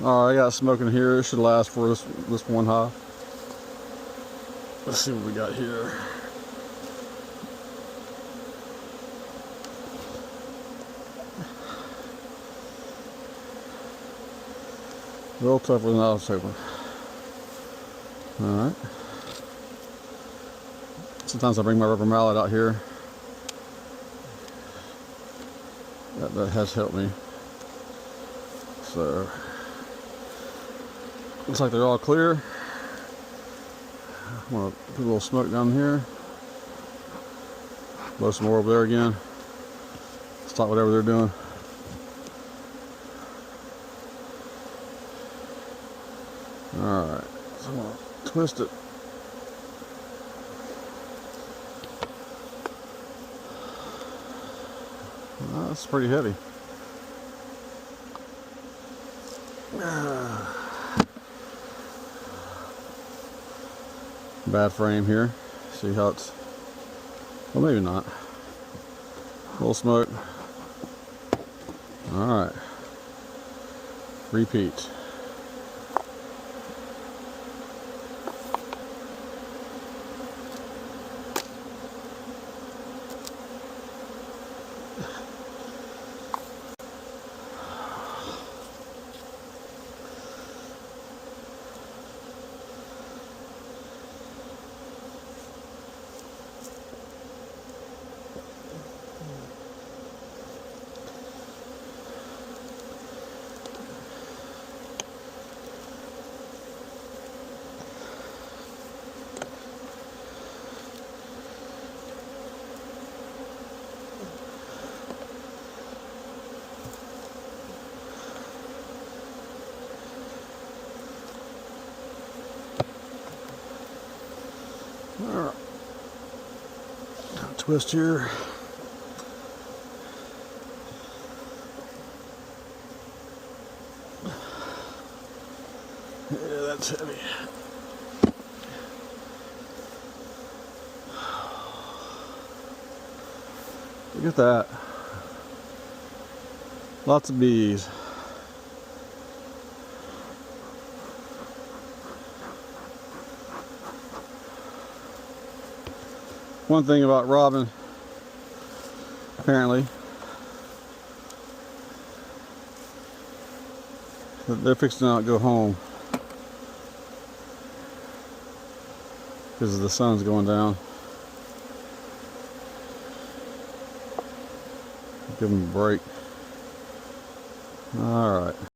Alright, I got smoke in here. It should last for this one hive. Let's see what we got here. A little tougher than I was hoping. Alright. Sometimes I bring my rubber mallet out here. That has helped me. So, looks like they're all clear. I'm gonna put a little smoke down here. Blow some more over there again. Stop whatever they're doing. Alright, so I'm gonna twist it. That's pretty heavy. Bad frame here. See how it's, well, maybe not. A little smoke. Alright. Repeat. Alright. Twist here. Yeah, that's heavy. Look at that. Lots of bees. One thing about robin, apparently, they're fixing to not go home because the sun's going down. Give them a break. All right.